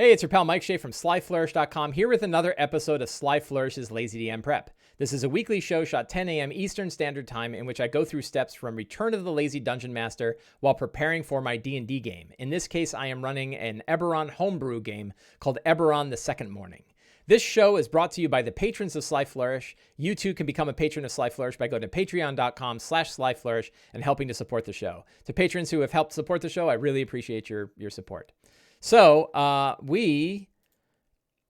Hey, it's your pal Mike Shea from SlyFlourish.com here with another episode of Sly Flourish's Lazy D&D Prep. This is a weekly show shot 10 a.m. Eastern Standard Time in which I go through steps from Return of the Lazy Dungeon Master while preparing for my D&D game. In this case, I am running an Eberron homebrew game called Eberron the Second Mourning. This show is brought to you by the patrons of Sly Flourish. You too can become a patron of Sly Flourish by going to patreon.com/SlyFlourish and helping to support the show. To patrons who have helped support the show, I really appreciate your support. So we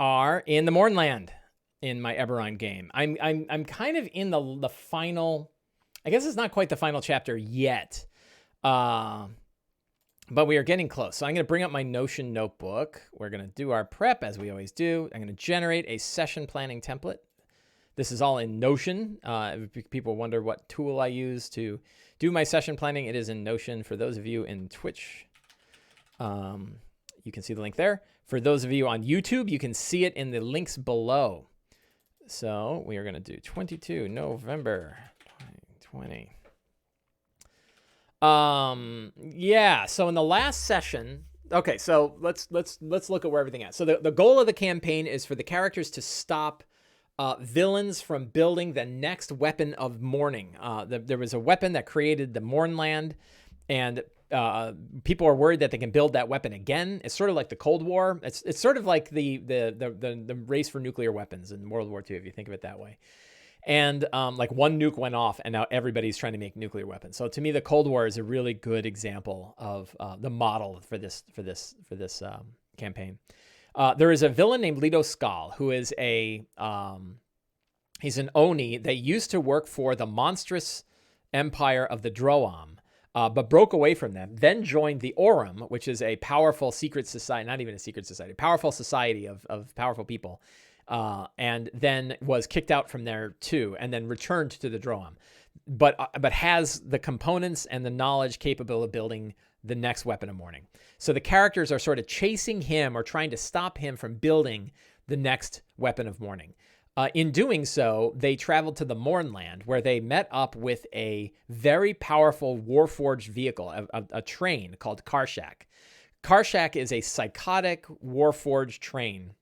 are in the Mournland in my Eberron game. I'm kind of in the final. I guess it's not quite the final chapter yet, but we are getting close. So I'm going to bring up my Notion notebook. We're going to do our prep as we always do. I'm going to generate a session planning template. This is all in Notion. If people wonder what tool I use to do my session planning, it is in Notion. For those of you in Twitch, you can see the link there. For those of you on YouTube, you can see it in the links below. So we are going to do 22 November 2020. Yeah. So in the last session, okay. So let's look at where everything is. So the goal of the campaign is for the characters to stop villains from building the next weapon of mourning. There was a weapon that created the Mournland, and people are worried that they can build that weapon again. It's sort of like the Cold War. It's sort of like the race for nuclear weapons in World War II, if you think of it that way. And like one nuke went off, and now everybody's trying to make nuclear weapons. So to me, the Cold War is a really good example of the model for this campaign. There is a villain named Lido Skal, who is he's an Oni that used to work for the monstrous empire of the Droam. But broke away from them, then joined the Aurum, which is a powerful secret society, not even a secret society, powerful society of powerful people, and then was kicked out from there too, and then returned to the Droam, but has the components and the knowledge capable of building the next weapon of mourning. So the characters are sort of chasing him or trying to stop him from building the next weapon of mourning. In doing so, they traveled to the Mournland, where they met up with a very powerful warforged vehicle, a train called Karshak. Karshak is a psychotic warforged train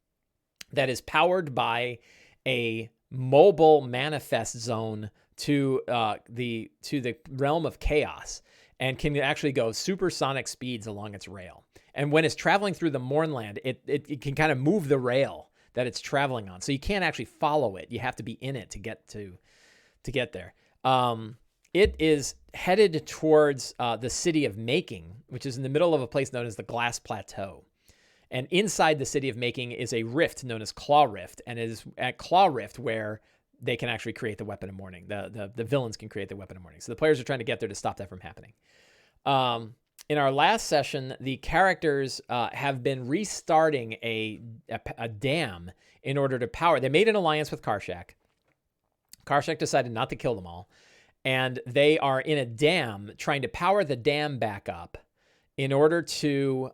that is powered by a mobile manifest zone to the realm of chaos, and can actually go supersonic speeds along its rail. And when it's traveling through the Mournland, it can kind of move the rail that it's traveling on. So you can't actually follow it. You have to be in it to get there. It is headed towards the city of Making, which is in the middle of a place known as the Glass Plateau. And inside the city of Making is a rift known as Claw Rift. And it is at Claw Rift where they can actually create the weapon of mourning. The villains can create the weapon of mourning. So the players are trying to get there to stop that from happening. In our last session, the characters have been restarting a dam in order to power. They made an alliance with Karshak. Karshak decided not to kill them all. And they are in a dam trying to power the dam back up in order to...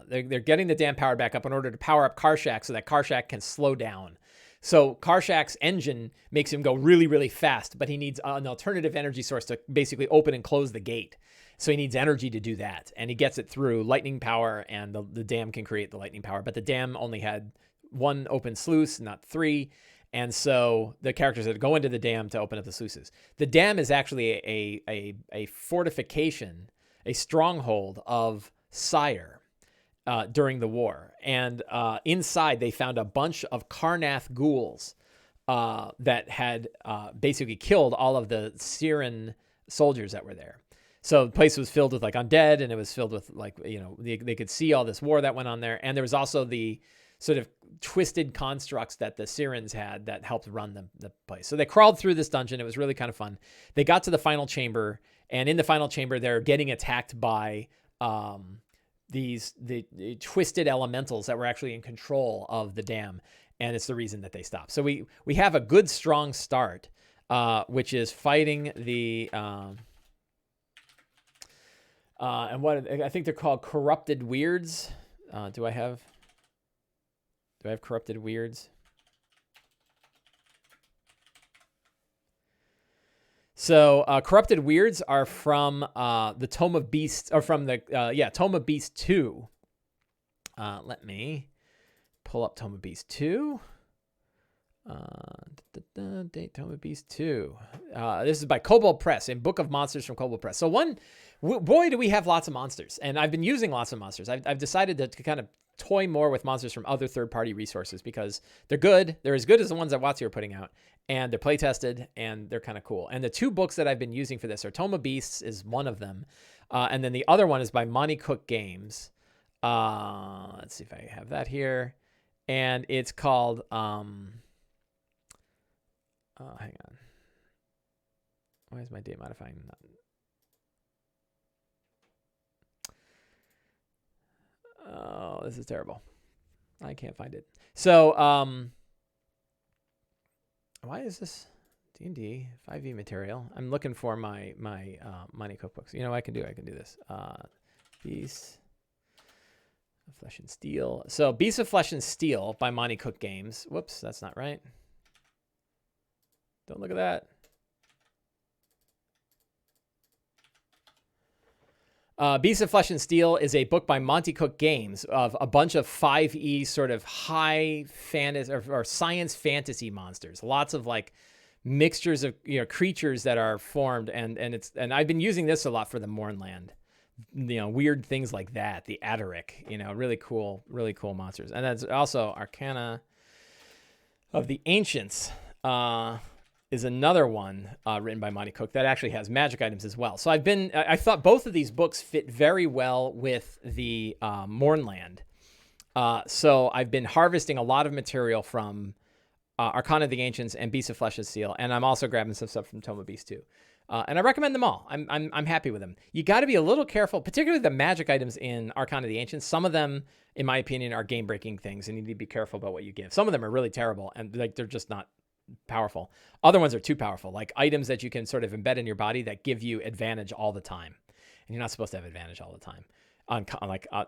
they're getting the dam powered back up in order to power up Karshak so that Karshak can slow down. So Karshak's engine makes him go really, really fast, but he needs an alternative energy source to basically open and close the gate. So he needs energy to do that. And he gets it through lightning power, and the dam can create the lightning power. But the dam only had one open sluice, not three. And so the characters had to go into the dam to open up the sluices. The dam is actually a fortification, a stronghold of Sire. During the war. And inside, they found a bunch of Karnath ghouls that had basically killed all of the Siren soldiers that were there. So the place was filled with like undead, and it was filled with like, they could see all this war that went on there. And there was also the sort of twisted constructs that the Sirens had that helped run the place. So they crawled through this dungeon. It was really kind of fun. They got to the final chamber, and in the final chamber, they're getting attacked by... the twisted elementals that were actually in control of the dam, and it's the reason that they stopped. So we have a good strong start, which is fighting the and what I think they're called corrupted weirds. Do I have corrupted weirds? So Corrupted Weirds are from the Tome of Beasts, or from the Tome of Beasts 2. Let me pull up Tome of Beasts 2. Date Tome of Beast 2. This is by Kobold Press, in Book of Monsters from Kobold Press. So boy, do we have lots of monsters, and I've been using lots of monsters. I've decided to kind of toy more with monsters from other third-party resources because they're good. They're as good as the ones that WotC are putting out, and they're play-tested, and they're kind of cool. And the two books that I've been using for this are Tome of Beasts is one of them, and then the other one is by Monty Cook Games. Let's see if I have that here, and it's called hang on. Why is my date modifying? Oh, this is terrible. I can't find it. So, why is this D&D 5e material? I'm looking for my Monty cookbooks. You know what I can do? I can do this. Beasts of Flesh and Steel. So, Beasts of Flesh and Steel by Monty Cook Games. Whoops, that's not right. Don't look at that. Beasts of Flesh and Steel is a book by Monty Cook Games of a bunch of 5e sort of high fantasy or science fantasy monsters. Lots of like mixtures of creatures that are formed, and I've been using this a lot for the Mournland. Weird things like that. The Adaric, really cool monsters. And that's also Arcana of the Ancients. Is another one written by Monty Cook that actually has magic items as well. So I thought both of these books fit very well with the Mournland. So I've been harvesting a lot of material from Arcana of the Ancients and Beasts of Flesh and Steel, and I'm also grabbing some stuff from Tome of Beast too. And I recommend them all. I'm happy with them. You got to be a little careful, particularly the magic items in Arcana of the Ancients. Some of them, in my opinion, are game-breaking things, and you need to be careful about what you give. Some of them are really terrible, and they're just not powerful. Other ones are too powerful, like items that you can sort of embed in your body that give you advantage all the time, and you're not supposed to have advantage all the time on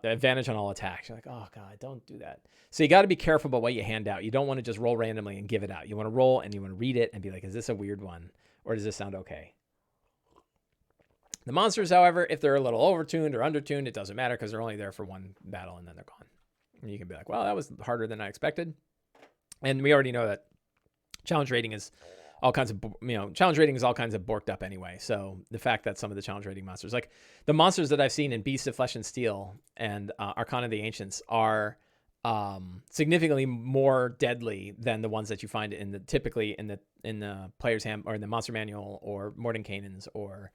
advantage on all attacks. You're like, oh god, don't do that. So you got to be careful about what you hand out. You don't want to just roll randomly and give it out. You want to roll and you want to read it and be like, is this a weird one, or does this sound okay? The monsters, however, if they're a little overtuned or undertuned, it doesn't matter because they're only there for one battle and then they're gone. And you can be like, well, that was harder than I expected. And we already know that challenge rating is all kinds of, borked up anyway. So the fact that some of the challenge rating monsters, like the monsters that I've seen in Beasts of Flesh and Steel and Arcana of the Ancients, are significantly more deadly than the ones that you find typically in the player's hand or in the monster manual or Mordenkainen's or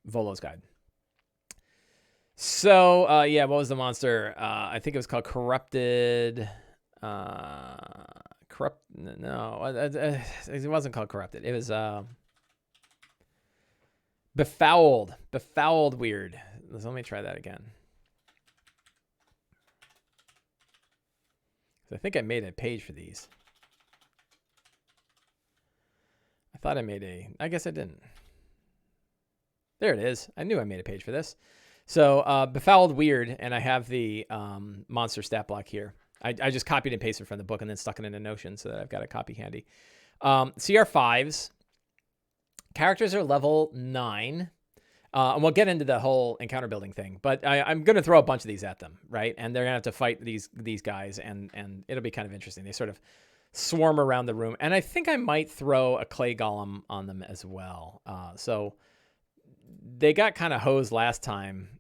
Volo's Guide. So what was the monster? I think it was called Corrupted. It wasn't called Corrupted. It was Befouled Weird. Let me try that again. I think I made a page for these. I thought I guess I didn't. There it is. I knew I made a page for this. So Befouled Weird, and I have the monster stat block here. I just copied and pasted from the book and then stuck it into Notion so that I've got a copy handy. CR5s. Characters are level 9. And we'll get into the whole encounter building thing. But I'm going to throw a bunch of these at them, right? And they're going to have to fight these guys, and it'll be kind of interesting. They sort of swarm around the room. And I think I might throw a clay golem on them as well. So they got kind of hosed last time.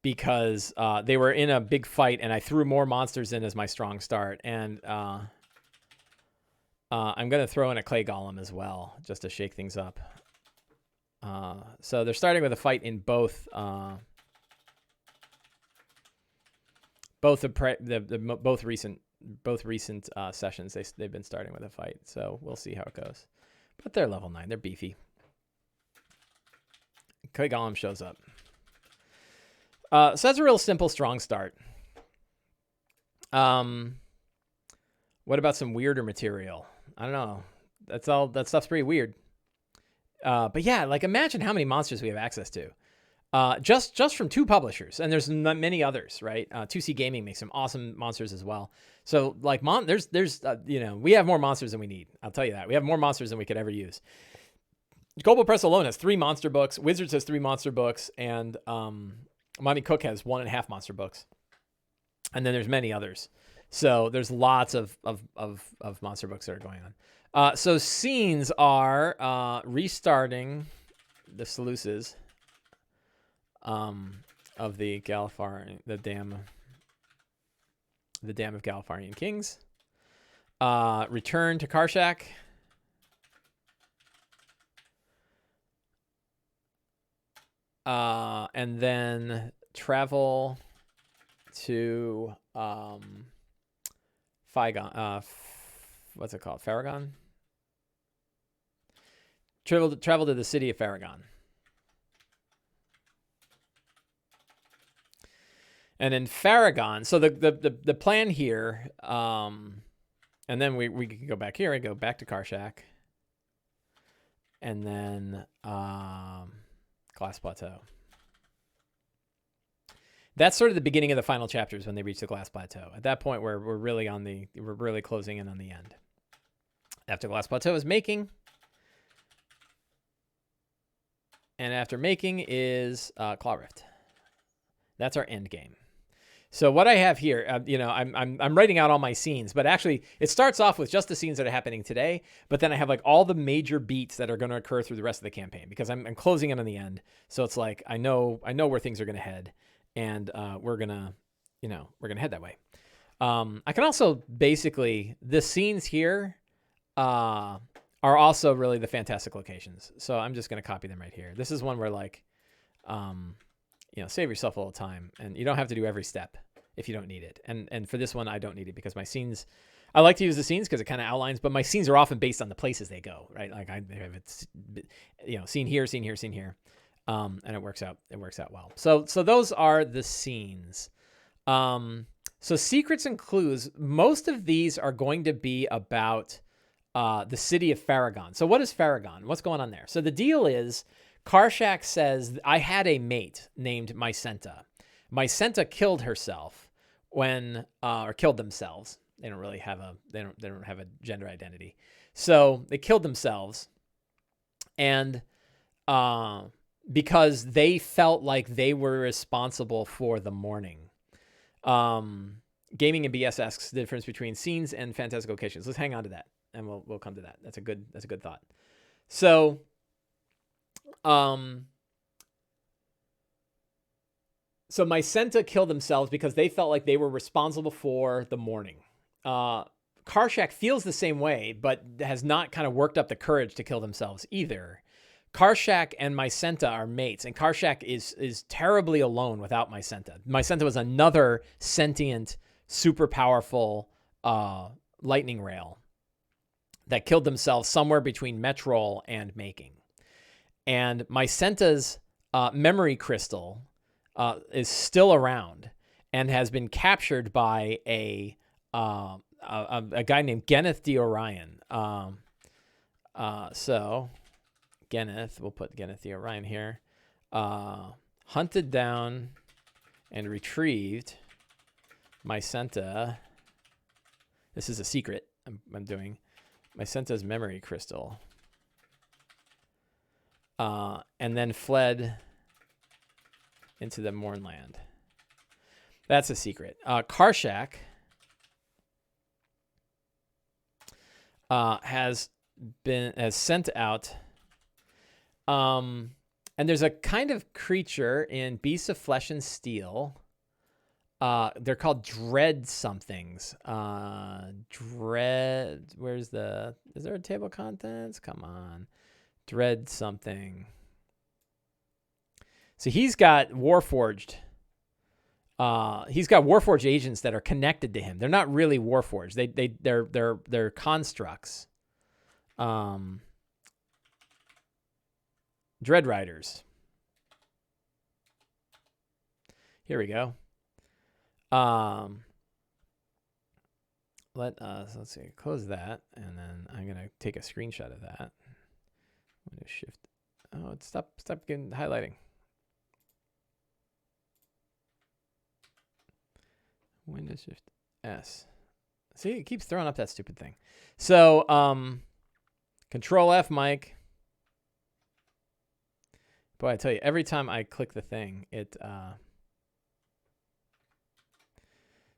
Because they were in a big fight, and I threw more monsters in as my strong start. And I'm going to throw in a clay golem as well, just to shake things up. So they're starting with a fight in both recent sessions. They've been starting with a fight, so we'll see how it goes. But they're level 9. They're beefy. Clay golem shows up. So that's a real simple, strong start. What about some weirder material? I don't know. That stuff's pretty weird. But yeah, like imagine how many monsters we have access to. Just from 2 publishers, and there's many others, right? 2C Gaming makes some awesome monsters as well. So like there's we have more monsters than we need. I'll tell you that. We have more monsters than we could ever use. Global Press alone has 3 monster books. Wizards has 3 monster books, and Monty Cook has 1.5 monster books. And then there's many others. So there's lots of monster books that are going on. So scenes are restarting the sluices of the dam of Galifarian Kings. Return to Karshak. And then travel to Faigon. What's it called? Faragon? Travel to the city of Faragon. And in Faragon, so the plan here, and then we can go back here and go back to Karshak. And then Glass Plateau. That's sort of the beginning of the final chapters when they reach the Glass Plateau. At that point, we're really closing in on the end. After Glass Plateau is making, and after making is Claw Rift. That's our end game. So what I have here, I'm writing out all my scenes, but actually it starts off with just the scenes that are happening today. But then I have like all the major beats that are going to occur through the rest of the campaign because I'm closing in on the end. So it's like I know where things are going to head, and we're gonna head that way. I can also basically the scenes here are also really the fantastic locations. So I'm just going to copy them right here. This is one where like. Save yourself a little time, and you don't have to do every step if you don't need it. And for this one, I don't need it because my scenes, I like to use the scenes because it kind of outlines, but my scenes are often based on the places they go, right? Like I have it, scene here, and it works out well. So those are the scenes. So secrets and clues, most of these are going to be about the city of Faragon. So what is Faragon? What's going on there? So the deal is, Karshak says, I had a mate named Mycenta. Mycenta killed herself or killed themselves. They don't really have they don't have a gender identity. So they killed themselves. And because they felt like they were responsible for the mourning. Gaming and BS asks the difference between scenes and fantastic locations. Let's hang on to that, and we'll come to that. That's a good thought. So Mycenta killed themselves because they felt like they were responsible for the mourning. Karshak feels the same way, but has not kind of worked up the courage to kill themselves either. Karshak and Mycenta are mates, and Karshak is terribly alone without Mycenta. Mycenta was another sentient, super powerful lightning rail that killed themselves somewhere between Metrol and making. And Mycenta's memory crystal is still around and has been captured by a guy named Geneth D. Orion. So Geneth, we'll put Geneth D. Orion here, hunted down and retrieved Mycenta. This is a secret I'm doing. Mycenta's memory crystal. And then fled into the Mournland. That's a secret. Karshak has sent out, and there's a kind of creature in Beasts of Flesh and Steel. They're called dread somethings. Dread. Is there a table of contents? Come on. Dread something. So he's got Warforged. He's got Warforged agents that are connected to him. They're not really Warforged. They're constructs. Dread Riders. Here we go. Let's see. Close that, and then I'm gonna take a screenshot of that. I'm gonna shift. Oh, stop getting highlighting. Windows Shift S. See, it keeps throwing up that stupid thing. So, Control F, Mike. Boy, I tell you, every time I click the thing, it.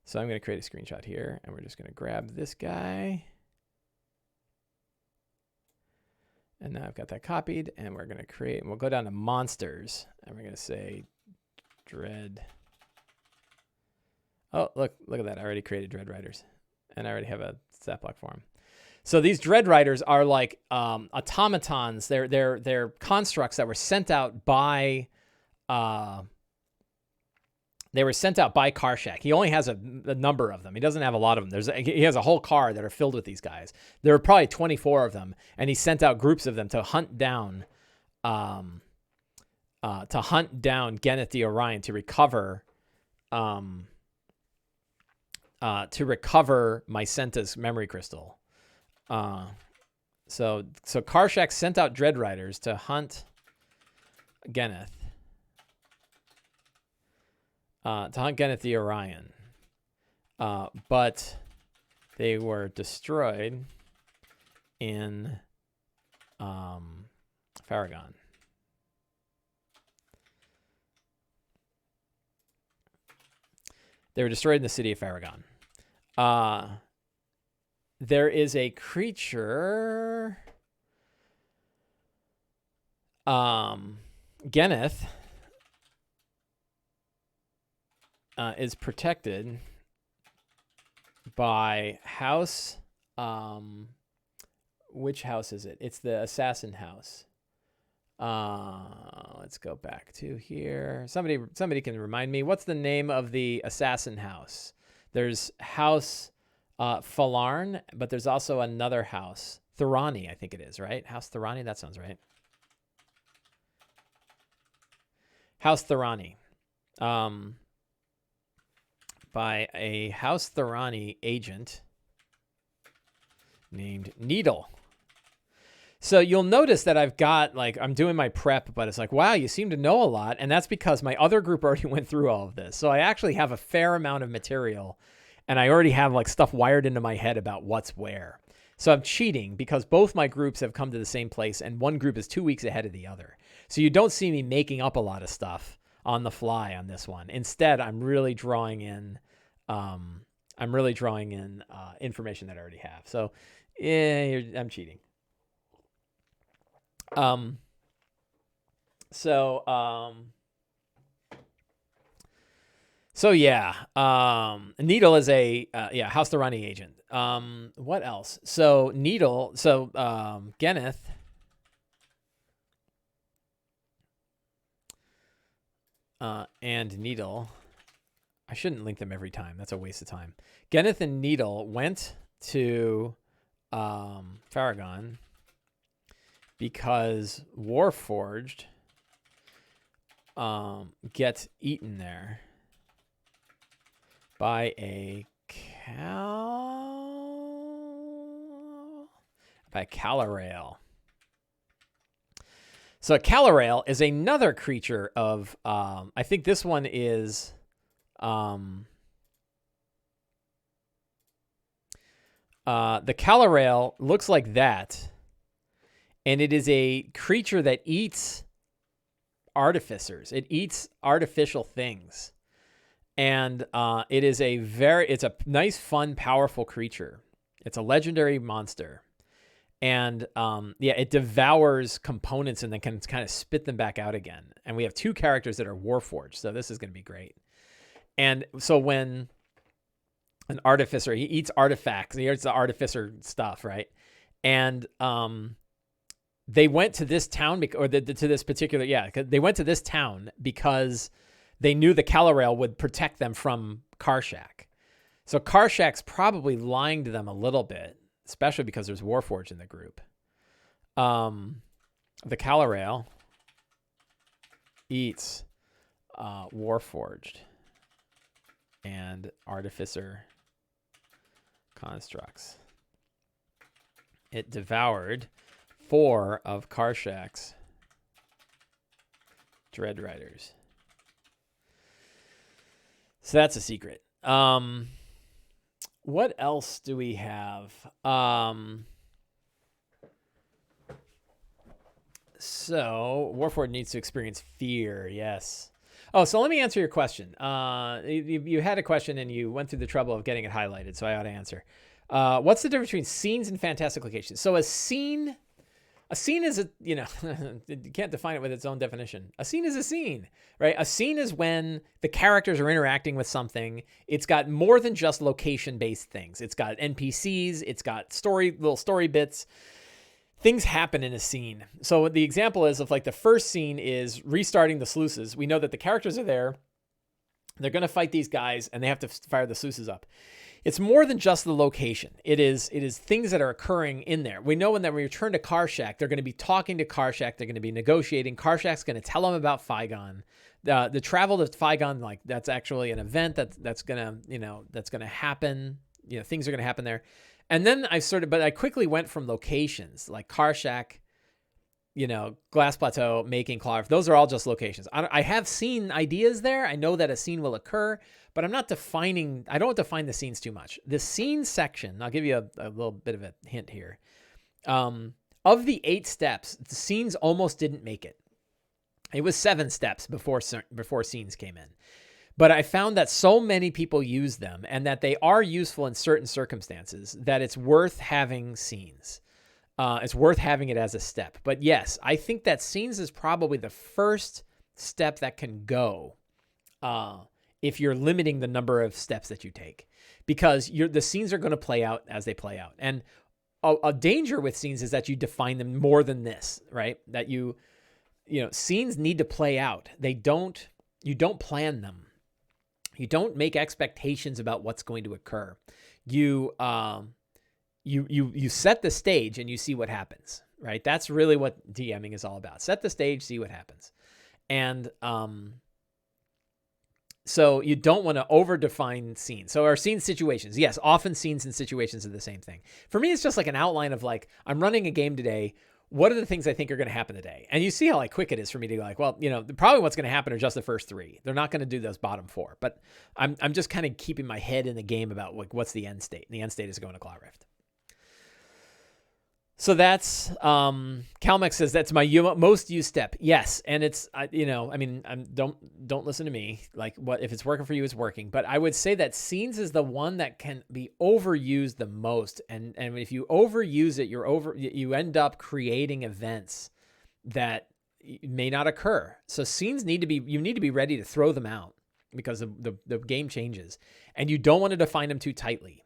So I'm going to create a screenshot here, and we're just going to grab this guy. And now I've got that copied, and we're going to create, and we'll go down to monsters, and we're going to say dread. Oh, look at that. I already created Dread Riders, and I already have a stat block for them. So these Dread Riders are like automatons. They're constructs that were sent out by Karshak. He only has a number of them. He doesn't have a lot of them. He has a whole car that are filled with these guys. There are probably 24 of them, and he sent out groups of them to hunt down Geneth the Orion to recover Mycenta's memory crystal. So Karshak sent out Dread Riders to hunt Geneth. To hunt Geneth the Orion. But they were destroyed in Faragon. They were destroyed in the city of Faragon. There is a creature, Geneth, is protected by house. Which house is it? It's the assassin house. Let's go back to here. Somebody can remind me. What's the name of the assassin house? There's House Falarn, but there's also another house. Thorani, I think it is, right? House Thorani, that sounds right. House Thorani. By a House Thorani agent named Needle. So you'll notice that I've got, I'm doing my prep, but it's like, wow, you seem to know a lot. And that's because my other group already went through all of this. So I actually have a fair amount of material, and I already have stuff wired into my head about what's where. So I'm cheating because both my groups have come to the same place, and one group is 2 weeks ahead of the other. So you don't see me making up a lot of stuff on the fly on this one. Instead, I'm really drawing in information that I already have. So yeah, I'm cheating. So yeah, Needle is a House Thorani agent. What else? So Needle, Geneth and Needle. I shouldn't link them every time. That's a waste of time. Geneth and Needle went to Faragon because Warforged gets eaten there by a Calarail. So a Calarail is another creature of I think this one is the Calarail looks like that, and it is a creature that eats artificers. It eats artificial things, and it is it's a nice, fun, powerful creature. It's a legendary monster, and it devours components and then can kind of spit them back out again. And we have two characters that are Warforged, so this is going to be great. And so when an artificer, he eats artifacts, he eats the artificer stuff, right? And they went to this town, they went to this town because they knew the Calarail would protect them from Karshak. So Karshak's probably lying to them a little bit, especially because there's Warforged in the group. The Calarail eats Warforged and artificer constructs. It devoured 4 of Karshak's Dread Riders. So that's a secret. What else do we have? So Warforged needs to experience fear. Yes. Oh, so let me answer your question. You had a question and you went through the trouble of getting it highlighted, so I ought to answer. What's the difference between scenes and fantastic locations? So a scene is you can't define it with its own definition. A scene is a scene, right? A scene is when the characters are interacting with something. It's got more than just location-based things. It's got NPCs. It's got little story bits. Things happen in a scene. So the example is of like the first scene is restarting the sluices. We know that the characters are there. They're going to fight these guys and they have to fire the sluices up. It's more than just the location. It is things that are occurring in there. We know when we return to Karshak, they're going to be talking to Karshak. They're going to be negotiating. Karshak's going to tell them about Faigon. The travel to Faigon, like that's actually an event that's going to happen. Things are going to happen there. And then but I quickly went from locations like Karshak, Glass Plateau, making Claw. Those are all just locations. I have seen ideas there. I know that a scene will occur, but I don't define the scenes too much. The scene section, I'll give you a little bit of a hint here. Of the 8 steps, the scenes almost didn't make it. It was 7 steps before scenes came in. But I found that so many people use them and that they are useful in certain circumstances that it's worth having scenes. It's worth having it as a step. But yes, I think that scenes is probably the first step that can go if you're limiting the number of steps that you take. Because the scenes are going to play out as they play out. And a danger with scenes is that you define them more than this, right? That scenes need to play out. You don't plan them. You don't make expectations about what's going to occur. You set the stage and you see what happens, right? That's really what DMing is all about. Set the stage, see what happens. And so you don't want to over-define scenes. So our scene situations, yes, often scenes and situations are the same thing. For me, it's just like an outline of like, I'm running a game today. What are the things I think are going to happen today? And you see how like quick it is for me to go like, well, probably what's going to happen are just the first 3. They're not going to do those bottom 4, but I'm just kind of keeping my head in the game about like what's the end state. And the end state is going to Claw Rift. So that's Calmex says that's my most used step. Yes, and it's don't listen to me. Like what if it's working for you, it's working. But I would say that scenes is the one that can be overused the most. And if you overuse it, you end up creating events that may not occur. So scenes you need to be ready to throw them out because the game changes, and you don't want to define them too tightly.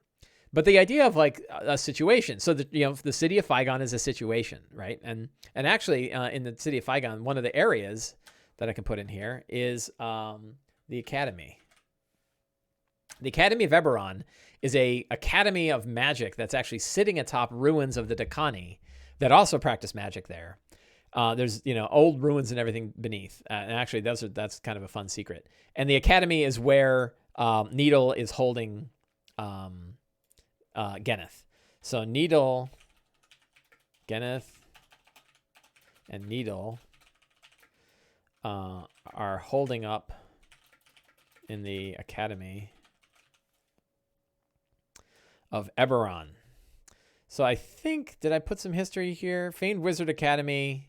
But the idea of like a situation, so that the city of Faigon is a situation, right? And actually, in the city of Faigon, one of the areas that I can put in here is the Academy. The Academy of Eberron is a academy of magic that's actually sitting atop ruins of the Dakani that also practice magic there. There's old ruins and everything beneath, and actually that's kind of a fun secret. And the Academy is where Needle is holding. Geneth. So Needle, Geneth, and Needle are holding up in the Academy of Eberron. So I think, did I put some history here? Famed Wizard Academy.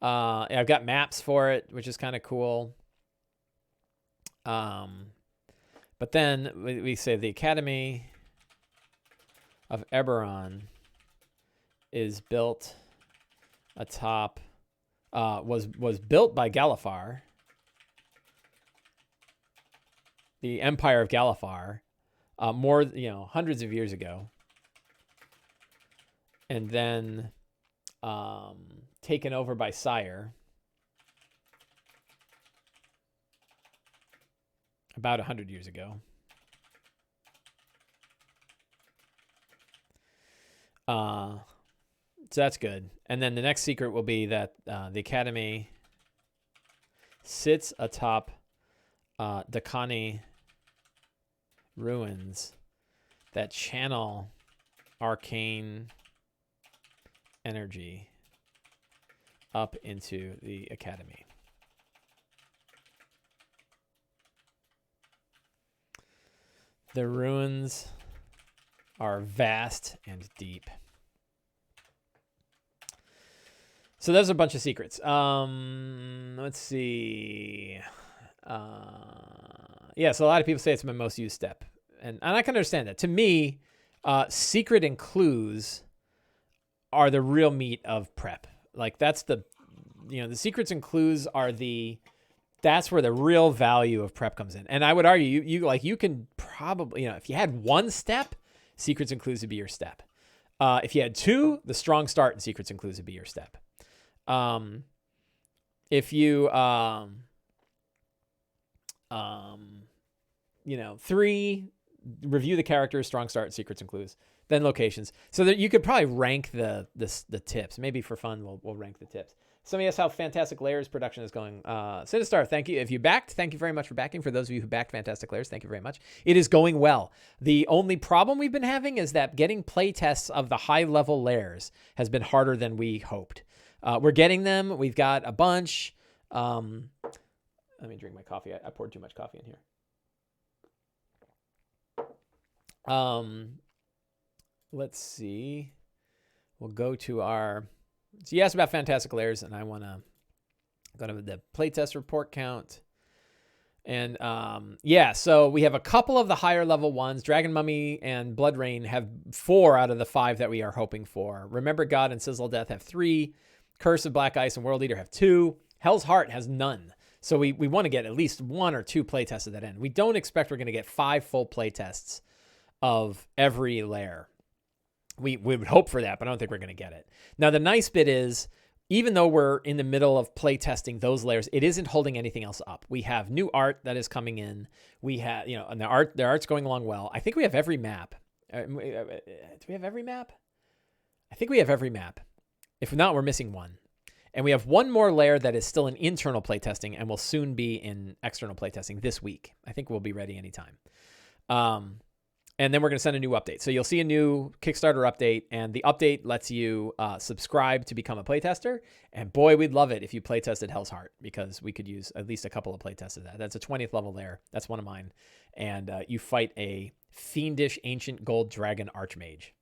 I've got maps for it, which is kind of cool. But then we say the Academy of Eberron is built atop, was built by Galifar, the Empire of Galifar, hundreds of years ago, and then taken over by Sire about 100 years ago. So that's good. And then the next secret will be that the Academy sits atop Dakani ruins that channel arcane energy up into the Academy. The ruins are vast and deep. So there's a bunch of secrets. Let's see. Yeah, so a lot of people say it's my most used step. And I can understand that. To me, secret and clues are the real meat of prep. Like that's the secrets and clues are that's where the real value of prep comes in. And I would argue you can probably, if you had one step, secrets and clues would be your step. If you had two, the strong start and secrets and clues would be your step. If you, three, review the characters, strong start, secrets and clues, then locations. So that you could probably rank the tips. Maybe for fun, we'll rank the tips. Somebody asked how Fantastic Layers production is going. Sinistar, thank you. If you backed, thank you very much for backing. For those of you who backed Fantastic Layers, thank you very much. It is going well. The only problem we've been having is that getting play tests of the high-level layers has been harder than we hoped. We're getting them. We've got a bunch. Let me drink my coffee. I poured too much coffee in here. Let's see. We'll go to our... So you asked about Fantastic Layers, and I want to go to the playtest report count. And so we have a couple of the higher level ones. Dragon Mummy and Blood Rain have 4 out of the 5 that we are hoping for. Remember God and Sizzle Death have 3. Curse of Black Ice and World Eater have 2. Hell's Heart has none. So we want to get at least 1 or 2 playtests at that end. We don't expect we're going to get 5 full playtests of every layer. We would hope for that, but I don't think we're going to get it. Now, the nice bit is, even though we're in the middle of play testing those layers, it isn't holding anything else up. We have new art that is coming in. We have, and the art's going along well. I think we have every map. Do we have every map? I think we have every map. If not, we're missing one. And we have one more layer that is still in internal playtesting and will soon be in external playtesting this week. I think we'll be ready anytime. And then we're going to send a new update. So you'll see a new Kickstarter update, and the update lets you subscribe to become a playtester. And boy, we'd love it if you playtested Hell's Heart, because we could use at least a couple of playtests of that. That's a 20th level layer. That's one of mine. And you fight a fiendish ancient gold dragon archmage.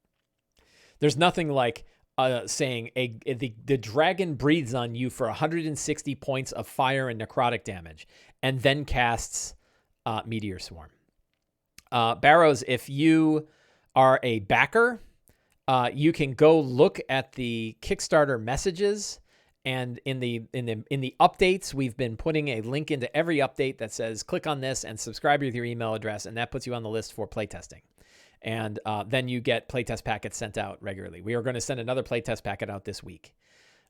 There's nothing like saying the dragon breathes on you for 160 points of fire and necrotic damage, and then casts Meteor Swarm. Barrows, if you are a backer, you can go look at the Kickstarter messages, and in the updates, we've been putting a link into every update that says click on this and subscribe with your email address, and that puts you on the list for playtesting. And then you get playtest packets sent out regularly. We are going to send another playtest packet out this week.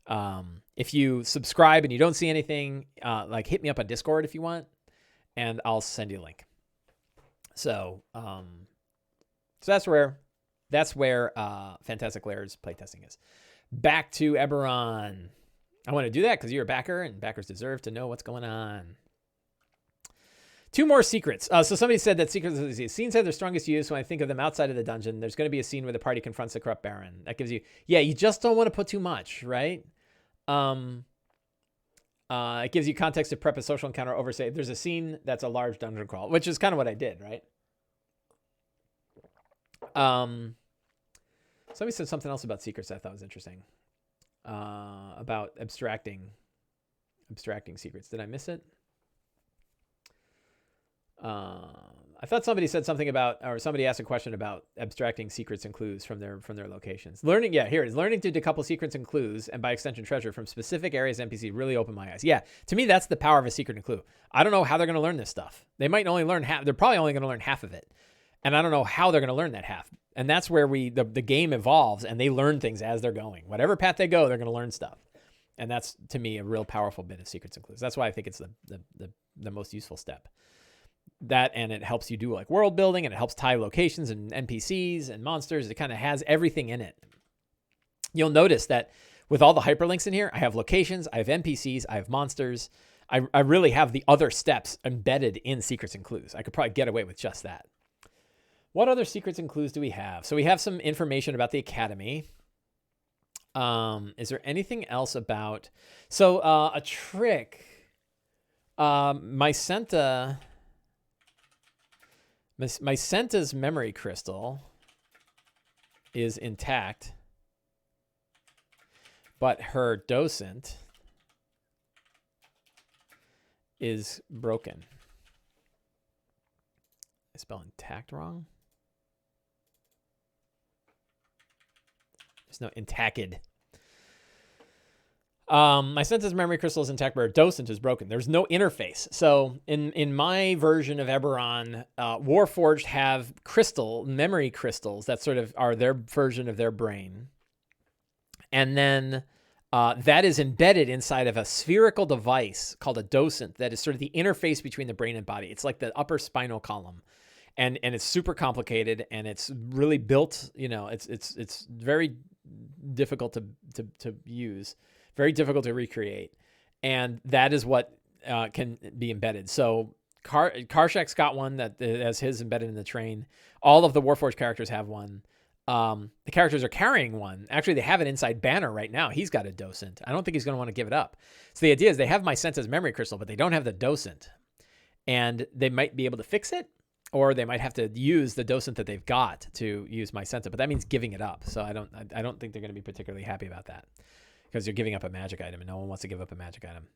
If you subscribe and you don't see anything, hit me up on Discord if you want, and I'll send you a link. So that's where Fantastic Layers playtesting is. Back to Eberron. I want to do that because you're a backer, and backers deserve to know what's going on. 2 more secrets. So somebody said that scenes have their strongest use when I think of them outside of the dungeon. There's going to be a scene where the party confronts the corrupt baron. That gives you, you just don't want to put too much, right? It gives you context to prep a social encounter oversay. There's a scene that's a large dungeon crawl, which is kind of what I did, right? Somebody said something else about secrets I thought was interesting. About abstracting secrets. Did I miss it? I thought somebody said something about, or somebody asked a question about abstracting secrets and clues from their locations. Learning, here it is. Learning to decouple secrets and clues, and by extension treasure, from specific areas NPC really opened my eyes. Yeah, to me, that's the power of a secret and clue. I don't know how they're going to learn this stuff. They might only learn half. They're probably only going to learn half of it. And I don't know how they're going to learn that half. And that's where the game evolves, and they learn things as they're going. Whatever path they go, they're going to learn stuff. And that's, to me, a real powerful bit of secrets and clues. That's why I think it's the most useful step. That, and it helps you do like world building, and it helps tie locations and NPCs and monsters. It kind of has everything in it. You'll notice that with all the hyperlinks in here, I have locations, I have NPCs, I have monsters. I really have the other steps embedded in secrets and clues. I could probably get away with just that. What other secrets and clues do we have? So we have some information about the academy. Is there anything else about... So a trick. Mycenta My Senta's memory crystal is intact, but her docent is broken. I spell intact wrong. There's no intacted. My Senta's memory crystal is intact, but her docent is broken. There's no interface. So in my version of Eberron, Warforged have memory crystals that sort of are their version of their brain. And then that is embedded inside of a spherical device called a docent that is sort of the interface between the brain and body. It's like the upper spinal column. And it's super complicated, and it's really built, it's very difficult to use. Very difficult to recreate. And that is what can be embedded. So Karshak's got one that has his embedded in the train. All of the Warforged characters have one. The characters are carrying one. Actually, they have it inside Banner right now. He's got a docent. I don't think he's going to want to give it up. So the idea is they have my Senta's memory crystal, but they don't have the docent. And they might be able to fix it, or they might have to use the docent that they've got to use my Senta. But that means giving it up. So I don't think they're going to be particularly happy about that, because you're giving up a magic item, and no one wants to give up a magic item.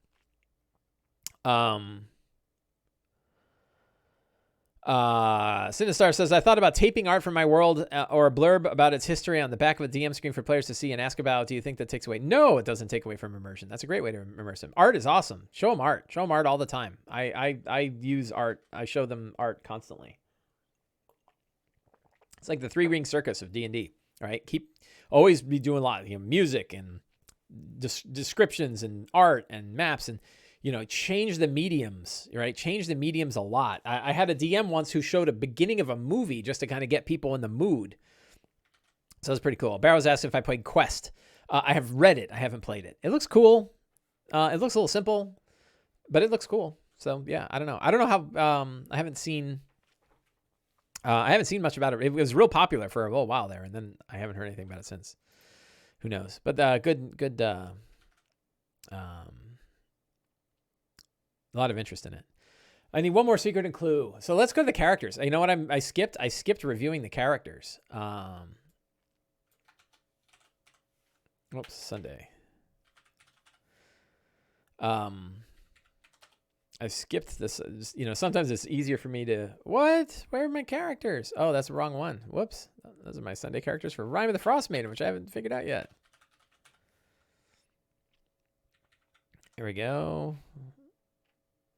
Sinistar says, I thought about taping art from my world or a blurb about its history on the back of a DM screen for players to see and ask about. Do you think that takes away? No, it doesn't take away from immersion. That's a great way to immerse them. Art is awesome. Show them art. Show them art all the time. I use art. I show them art constantly. It's like the 3-ring circus of D&D, right? Always be doing a lot of music and descriptions and art and maps, and change the mediums, right? Change the mediums a lot. I had a DM once who showed a beginning of a movie just to kind of get people in the mood. So it's pretty cool. Barrow's asked if I played Quest. I have read it. I haven't played it. It looks cool. It looks a little simple, but it looks cool. So yeah, I don't know how. I haven't seen much about it. It was real popular for a little while there, and then I haven't heard anything about it since. Who knows? But good. A lot of interest in it. I need one more secret and clue. So let's go to the characters. You know what? I skipped reviewing the characters. Oops, Sunday. I skipped this. Sometimes it's easier for me to, what? Where are my characters? Oh, that's the wrong one. Whoops. Those are my Sunday characters for Rime of the Frost Maiden, which I haven't figured out yet. Here we go.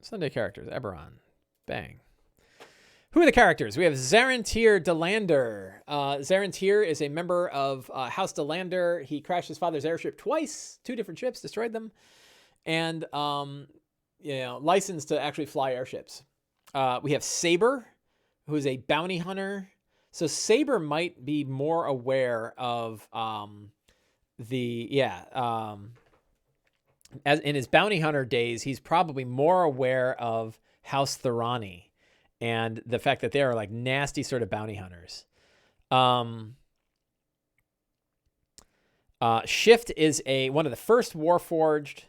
Sunday characters, Eberron. Bang. Who are the characters? We have Zarentir Delander. Zarentir is a member of House Delander. He crashed his father's airship twice, 2 different ships, destroyed them, and licensed to actually fly airships. We have Saber, who is a bounty hunter. So Saber might be more aware of as in his bounty hunter days, he's probably more aware of House Thorani and the fact that they are like nasty sort of bounty hunters. Shift is one of the first Warforged.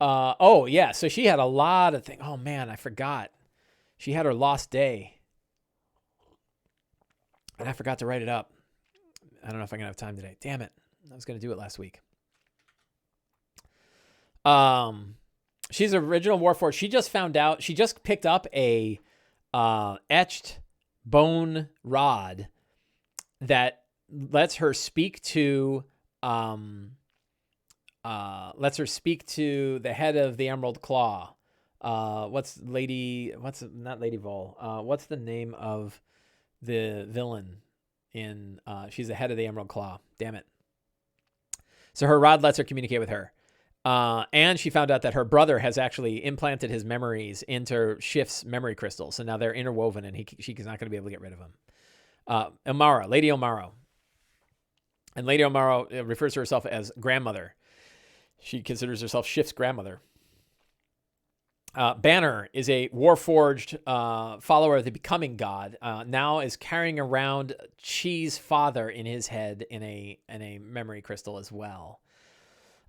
So she had a lot of things. Oh man, I forgot. She had her lost day. And I forgot to write it up. I don't know if I'm going to have time today. Damn it. I was going to do it last week. She's an original Warforged. She just found out, she just picked up a etched bone rod that lets her speak to the head of the Emerald Claw. What's not Lady Vol? What's the name of the villain in she's the head of the Emerald Claw. Damn it. So her rod lets her communicate with her. And she found out that her brother has actually implanted his memories into Shift's memory crystals. So now they're interwoven, and she's not going to be able to get rid of them. Lady Omaro. And Lady Omaro refers to herself as grandmother. She considers herself Shift's grandmother. Banner is a Warforged follower of the Becoming God. Now is carrying around Chi's father in his head in a memory crystal as well.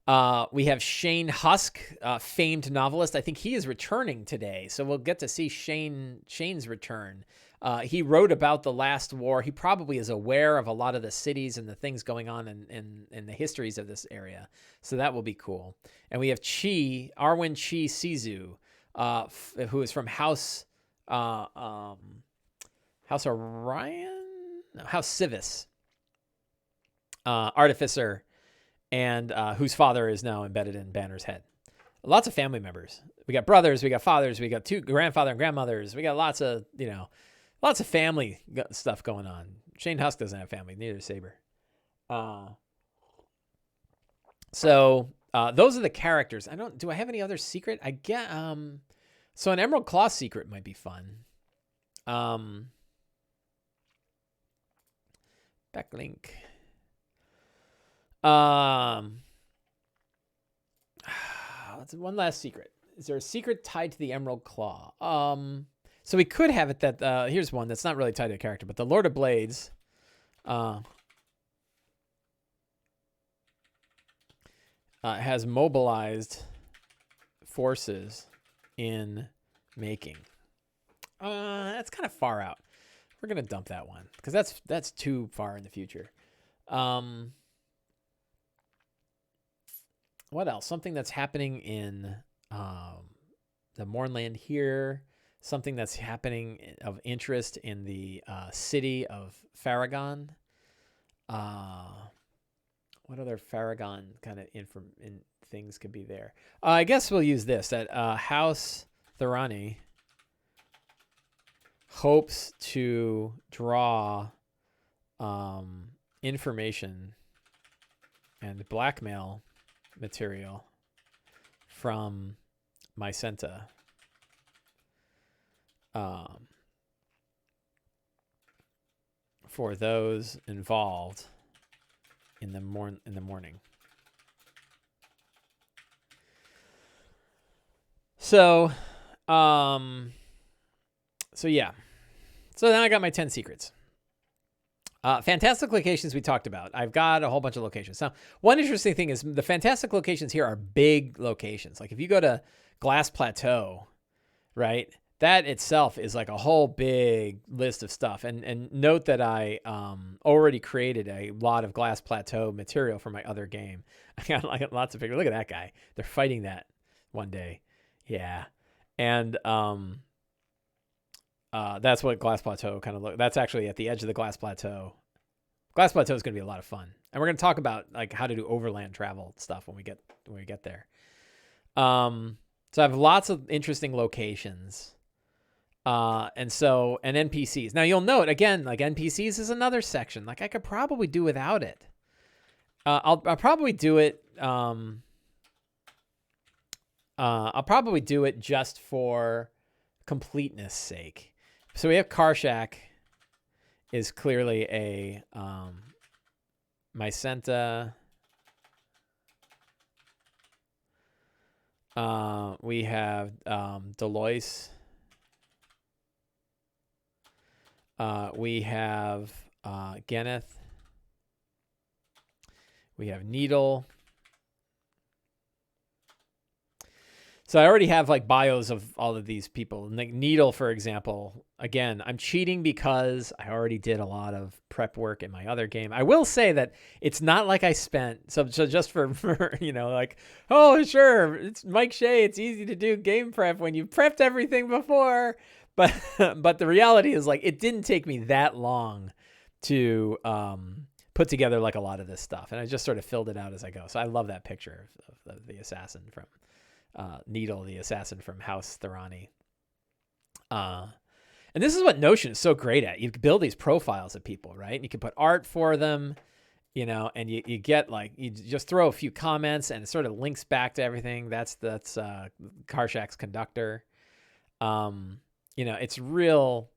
We have Shane Husk, famed novelist. I think he is returning today, so we'll get to see Shane's return. He wrote about the last war. He probably is aware of a lot of the cities and the things going on in the histories of this area, so that will be cool. And we have Arwen Chi Sizu, who is from House Orion, no, House Civis, artificer, and whose father is now embedded in Banner's head. Lots of family members. We got brothers, we got fathers, we got two grandfather and grandmothers. We got lots of family stuff going on. Shane Husk doesn't have family, neither does Saber. So those are the characters. Do I have any other secret? I get so an Emerald Claw secret might be fun. Backlink. One last secret. Is there a secret tied to the Emerald Claw? So we could have it that here's one that's not really tied to a character, but the Lord of Blades has mobilized forces in making. That's kind of far out. We're gonna dump that one because that's too far in the future. What else? Something that's happening in the Mournland here. Something that's happening of interest in the city of Farragon. What other Farragon kind of things could be there? I guess we'll use this. That House Thorani hopes to draw information and blackmail material from Mycenta. For those involved in the morning. So yeah. So then I got my 10 secrets. Fantastic locations we talked about. I've got a whole bunch of locations. Now, one interesting thing is the fantastic locations here are big locations. Like if you go to Glass Plateau, right? That itself is like a whole big list of stuff. And note that I already created a lot of Glass Plateau material for my other game. I got like lots of pictures. Look at that guy. They're fighting that one day. Yeah. And that's what Glass Plateau kind of that's actually at the edge of the Glass Plateau. Glass Plateau is going to be a lot of fun. And we're going to talk about like how to do overland travel stuff when we get there. So I have lots of interesting locations. And NPCs. Now you'll note again, like NPCs is another section. Like I could probably do without it. I'll probably do it. I'll probably do it just for completeness sake. So we have Karshak is clearly a Mycenta. We have Deloitte. We have Geneth. We have Needle. So I already have like bios of all of these people. Like Needle, for example, again, I'm cheating because I already did a lot of prep work in my other game. I will say that it's not like I spent, so just for like, oh, sure, it's Mike Shea. It's easy to do game prep when you prepped everything before. But the reality is like, it didn't take me that long to put together like a lot of this stuff. And I just sort of filled it out as I go. So I love that picture of the assassin from Needle, the assassin from House Thorani. And this is what Notion is so great at. You can build these profiles of people, right? And you can put art for them, and you get like, you just throw a few comments and it sort of links back to everything. That's Karshak's conductor. It's real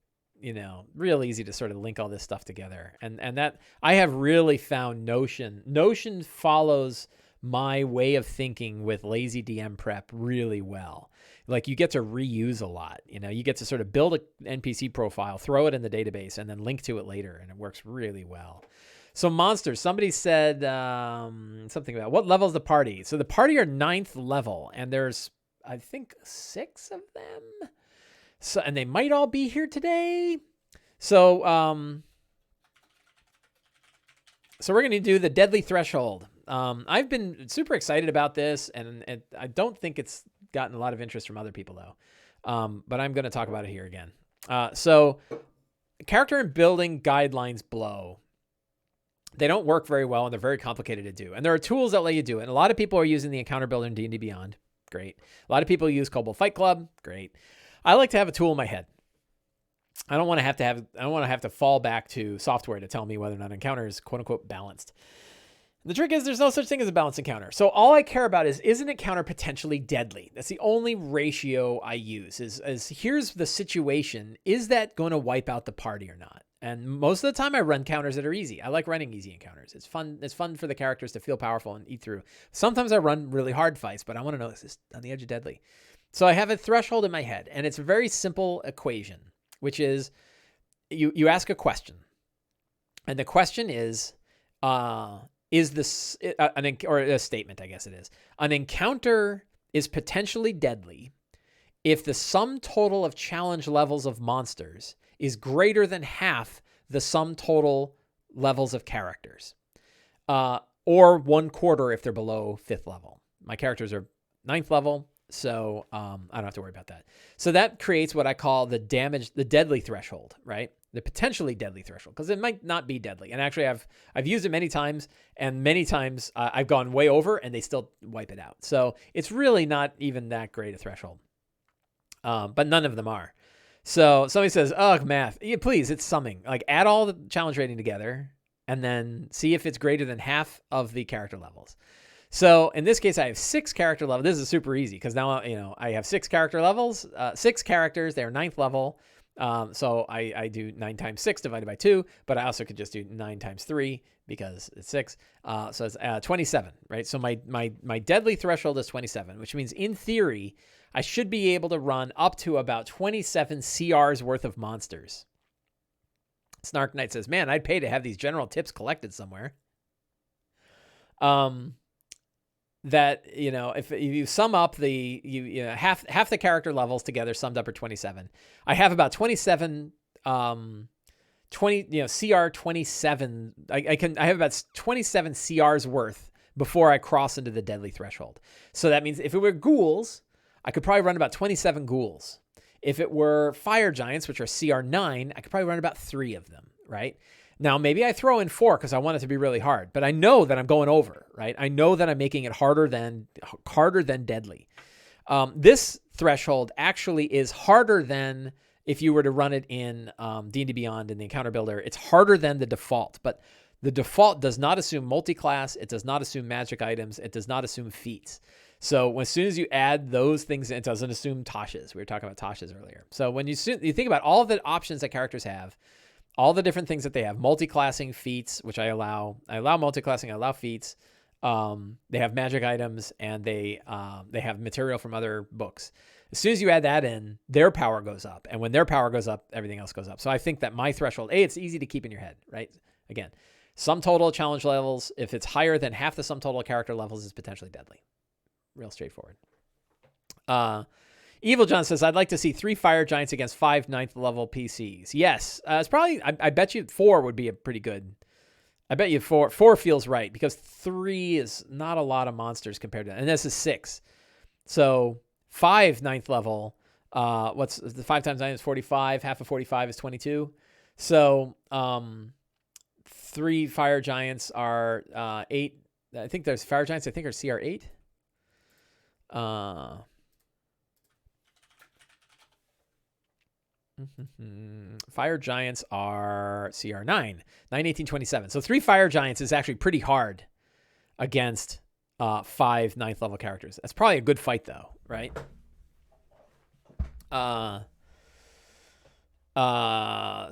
easy to sort of link all this stuff together. And that I have really found Notion follows my way of thinking with Lazy DM Prep really well. Like you get to reuse a lot, you get to sort of build an NPC profile, throw it in the database and then link to it later. And it works really well. So monsters, somebody said something about what level is the party? So the party are 9th level, and there's, I think, 6 of them. So, and they might all be here today. So, so we're going to do the Deadly Threshold. I've been super excited about this, and I don't think it's gotten a lot of interest from other people, though. But I'm going to talk about it here again. So character and building guidelines below. They don't work very well, and they're very complicated to do. And there are tools that let you do it. And a lot of people are using the Encounter Builder in D&D Beyond. Great. A lot of people use Kobold Fight Club. Great. I like to have a tool in my head. I don't want to have to fall back to software to tell me whether or not an encounter is quote unquote balanced. The trick is there's no such thing as a balanced encounter. So all I care about is an encounter potentially deadly? That's the only ratio I use is here's the situation. Is that going to wipe out the party or not? And most of the time I run encounters that are easy. I like running easy encounters. It's fun. It's fun for the characters to feel powerful and eat through. Sometimes I run really hard fights, but I want to know, is this on the edge of deadly? So I have a threshold in my head, and it's a very simple equation, which is you ask a question. And the question is this, or a statement, I guess it is. An encounter is potentially deadly if the sum total of challenge levels of monsters is greater than half the sum total levels of characters, or 1/4 if they're below 5th level. My characters are 9th level, so I don't have to worry about that. So that creates what I call the deadly threshold, right? The potentially deadly threshold, because it might not be deadly. And actually, I've used it many times, and many times I've gone way over, and they still wipe it out. So it's really not even that great a threshold, but none of them are. So somebody says, "Oh, math, yeah, please, it's summing. Like add all the challenge rating together, and then see if it's greater than half of the character levels." So in this case, I have 6 character levels. This is super easy because now I have 6 character levels, 6 characters. They're 9th level. So I do 9 times 6 divided by 2, but I also could just do 9 times 3 because it's 6. So it's 27, right? So my deadly threshold is 27, which means in theory, I should be able to run up to about 27 CRs worth of monsters. Snark Knight says, "Man, I'd pay to have these general tips collected somewhere." That, if you sum up half the character levels together summed up are 27. I have about 27, CR 27. I have about 27 CRs worth before I cross into the deadly threshold. So that means if it were ghouls, I could probably run about 27 ghouls. If it were fire giants, which are CR 9, I could probably run about 3 of them, right? Now, maybe I throw in 4 because I want it to be really hard, but I know that I'm going over, right? I know that I'm making it harder than deadly. This threshold actually is harder than if you were to run it in D&D Beyond in the Encounter Builder. It's harder than the default, but the default does not assume multi-class. It does not assume magic items. It does not assume feats. So as soon as you add those things, it doesn't assume Tashes. We were talking about Tashes earlier. So when you think about all the options that characters have, all the different things that they have, multi-classing, feats, which I allow multi-classing, I allow feats. They have magic items, and they have material from other books. As soon as you add that in, their power goes up. And when their power goes up, everything else goes up. So I think that my threshold, it's easy to keep in your head, right? Again, sum total challenge levels, if it's higher than half the sum total character levels, is potentially deadly. Real straightforward. Evil John says, "I'd like to see 3 fire giants against 5 9th level PCs." Yes, it's probably, I bet you 4 would be a pretty good. I bet you 4 feels right because 3 is not a lot of monsters compared to that. And this is 6. So 5 9th level, what's the 5 times 9 is 45. Half of 45 is 22. So 3 fire giants are 8. I think there's fire giants, I think, are CR 8. Fire giants are CR 9, 9, 18, 27. So 3 fire giants is actually pretty hard against 5 9th level characters. That's probably a good fight though, right?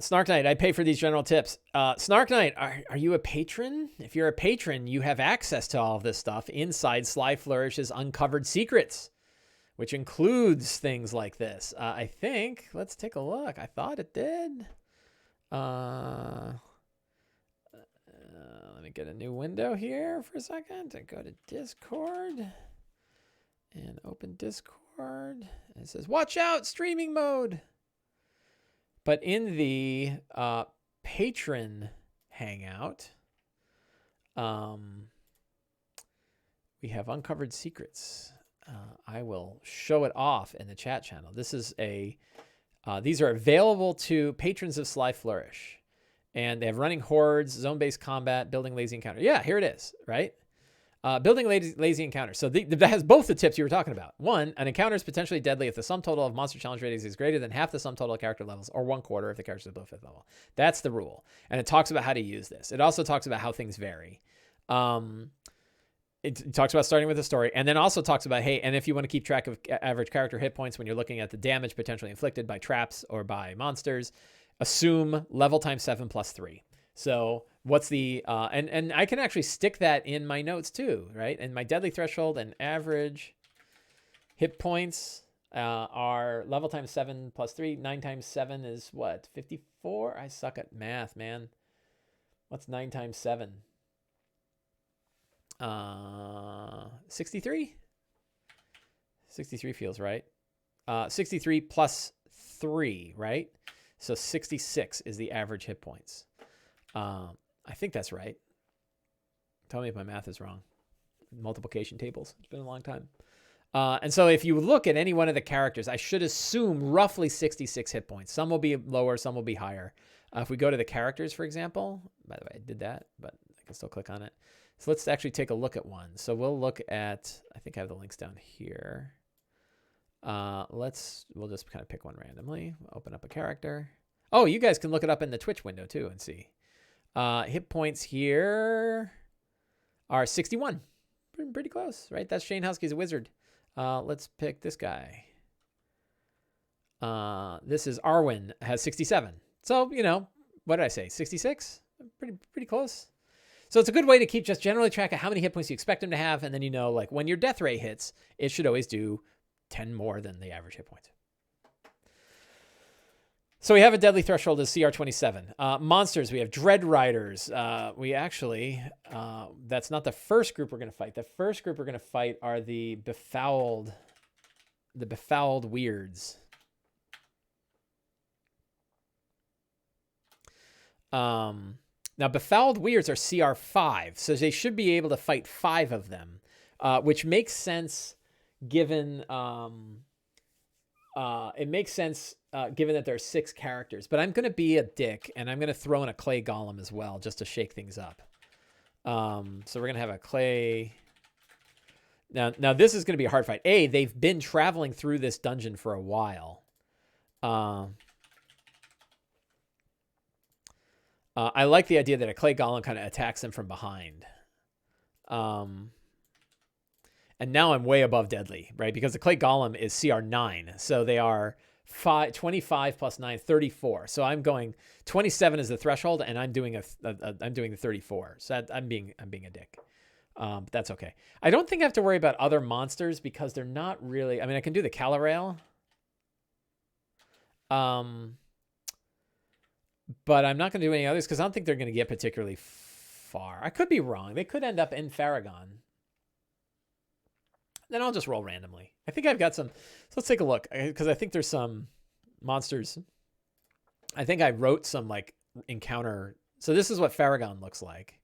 Snark Knight, I pay for these general tips. Snark Knight, are you a patron? If you're a patron, you have access to all of this stuff inside Sly Flourish's Uncovered Secrets, which includes things like this. I think, let's take a look. I thought it did. me get a new window here for a second and go to Discord and open Discord. And it says, watch out, streaming mode. But in the patron hangout, we have uncovered secrets. I will show it off in the chat channel. This is these are available to patrons of Sly Flourish. And they have running hordes, zone-based combat, building lazy encounter. Yeah, here it is, right? Building lazy encounter. So that has both the tips you were talking about. One, an encounter is potentially deadly if the sum total of monster challenge ratings is greater than half the sum total of character levels, or 1/4 if the character is below 5th level. That's the rule. And it talks about how to use this. It also talks about how things vary. It talks about starting with the story, and then also talks about, hey, and if you want to keep track of average character hit points when you're looking at the damage potentially inflicted by traps or by monsters, assume level times 7 plus 3. So what's the, and I can actually stick that in my notes too, right? And my deadly threshold and average hit points are level times 7 plus 3. 9 times 7 is what? 54? I suck at math, man. What's 9 times 7? 63? 63 feels right. 63 plus 3, right? So 66 is the average hit points. I think that's right. Tell me if my math is wrong. Multiplication tables. It's been a long time. And so if you look at any one of the characters, I should assume roughly 66 hit points. Some will be lower, some will be higher. If we go to the characters, for example, by the way, I did that, but I can still click on it. So let's actually take a look at one. So we'll look at, I think I have the links down here. We'll just kind of pick one randomly. Open up a character. Oh, you guys can look it up in the Twitch window too and see. Hit points here are 61. Pretty close, right? That's Shane Husky's a wizard. Let's pick this guy. This is Arwen, has 67. So, you know, what did I say? 66? Pretty close. So it's a good way to keep just generally track of how many hit points you expect him to have. And then, you know, like when your death ray hits, it should always do 10 more than the average hit points. So we have a deadly threshold as CR27. Monsters, we have Dread Riders. We actually, that's not the first group we're going to fight. The first group we're going to fight are the befouled weirds. Now, befouled weirds are CR5, so they should be able to fight 5 of them, which makes sense given it makes sense given that there are 6 characters. But I'm going to be a dick, and I'm going to throw in a clay golem as well, just to shake things up. So we're going to have a clay. Now this is going to be a hard fight. They've been traveling through this dungeon for a while. I like the idea that a clay golem kind of attacks them from behind. And now I'm way above deadly, right? Because the clay golem is CR9. So they are 25 plus 9, 34. So I'm going 27 is the threshold, and I'm doing I'm doing the 34. So I'm being a dick. But that's okay. I don't think I have to worry about other monsters because they're not really. I mean, I can do the Calarail. But I'm not going to do any others because I don't think they're going to get particularly far. I could be wrong. They could end up in Farragon. Then I'll just roll randomly. I think I've got some. So let's take a look because I think there's some monsters. I think I wrote some like encounter. So this is what Farragon looks like.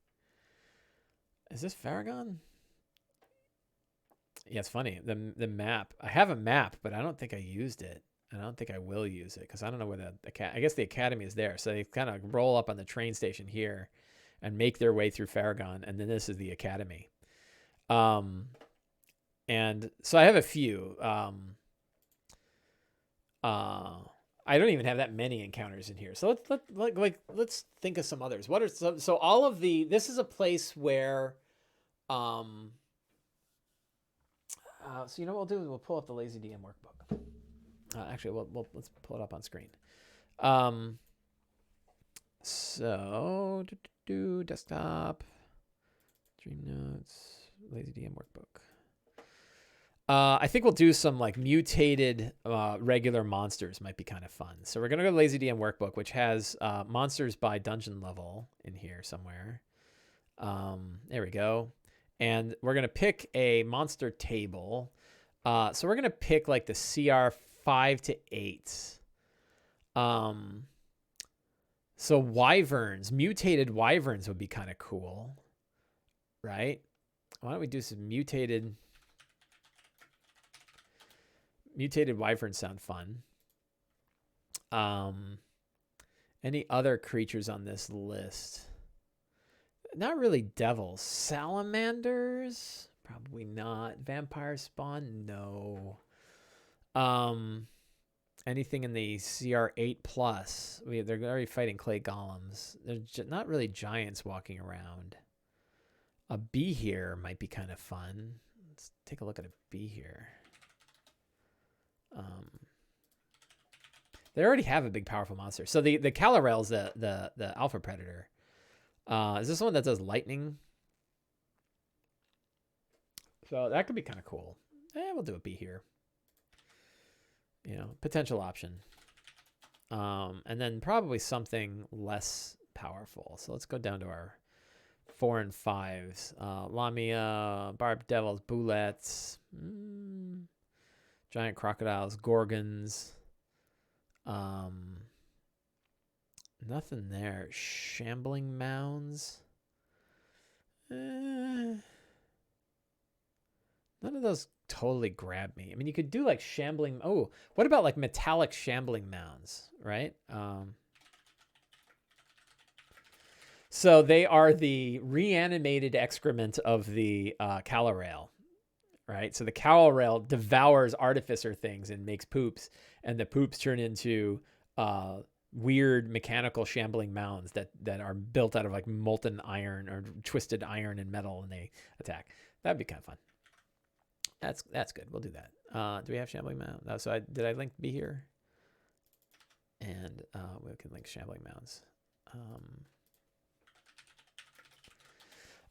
Is this Farragon? Yeah, it's funny. The map. I have a map, but I don't think I used it. I don't think I will use it because I don't know where I guess the academy is there. So they kind of roll up on the train station here and make their way through Farragon. And then this is the academy. And so I have a few. I don't even have that many encounters in here. So let's think of some others. What are so all of the, this is a place where, so you know what we'll do? We'll pull up the Lazy DM workbook. Actually, let's pull it up on screen. So desktop, Dream Notes, Lazy DM workbook. I think we'll do some like mutated regular monsters might be kind of fun. So we're going to go to Lazy DM workbook, which has monsters by dungeon level in here somewhere. There we go. And we're going to pick a monster table. So we're going to pick like the CR 5 to 8. So wyverns, mutated wyverns would be kind of cool, right? Why don't we do some mutated wyverns sound fun. Any other creatures on this list? Not really devils. Salamanders? Probably not. Vampire spawn? No. Anything in the CR8 plus? They're already fighting clay golems. They're not really giants walking around. A bee here might be kind of fun. Let's take a look at a bee here. They already have a big powerful monster. So the Calorel's the alpha predator. Is this one that does lightning? So that could be kind of cool. We'll do a bee here. You know, potential option. And then probably something less powerful. So let's go down to our 4 and 5s. Lamia, barbed devils, bullets, giant crocodiles, gorgons. Nothing there. Shambling mounds. None of those totally grab me. I mean, you could do like shambling. Oh, what about like metallic shambling mounds, right? So they are the reanimated excrement of the Calorel, right? So the Calorel devours artificer things and makes poops, and the poops turn into weird mechanical shambling mounds that are built out of like molten iron or twisted iron and metal, and they attack. That'd be kind of fun. That's good. We'll do that. Do we have shambling mound? No, so did I link be here? And we can link shambling mounds. I'll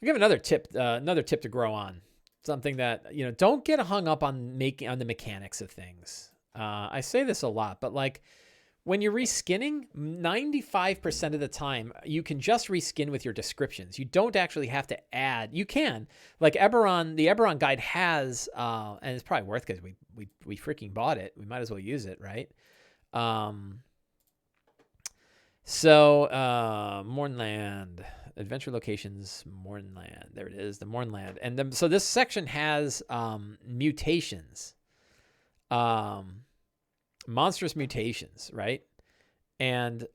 give another tip to grow on. Something that, you know, don't get hung up on the mechanics of things. I say this a lot, but like when you're reskinning, 95% of the time, you can just reskin with your descriptions. You don't actually have to add. You can. Like Eberron, the Eberron guide has, and it's probably worth because we freaking bought it. We might as well use it, right? Mornland, adventure locations, Mornland. There it is, the Mornland. And so this section has mutations. Monstrous mutations, right? And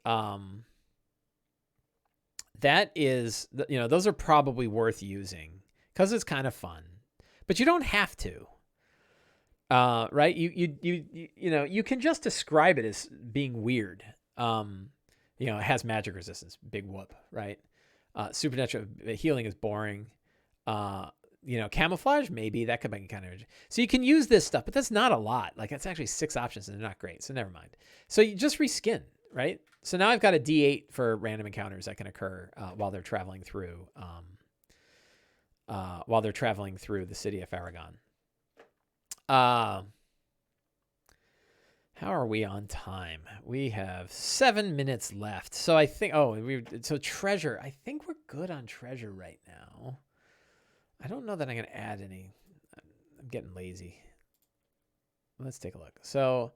that is, you know, those are probably worth using because it's kind of fun, but you don't have to, right? You know, you can just describe it as being weird. You know, it has magic resistance, big whoop, right? Supernatural healing is boring. You know, camouflage, maybe that could be kind of, so you can use this stuff, but that's not a lot. Like it's actually 6 options and they're not great. So never mind. So you just reskin, right? So now I've got a D8 for random encounters that can occur while they're traveling through, the city of Aragon. How are we on time? We have 7 minutes left. So I think, so treasure, I think we're good on treasure right now. I don't know that I'm going to add any. I'm getting lazy. Let's take a look. So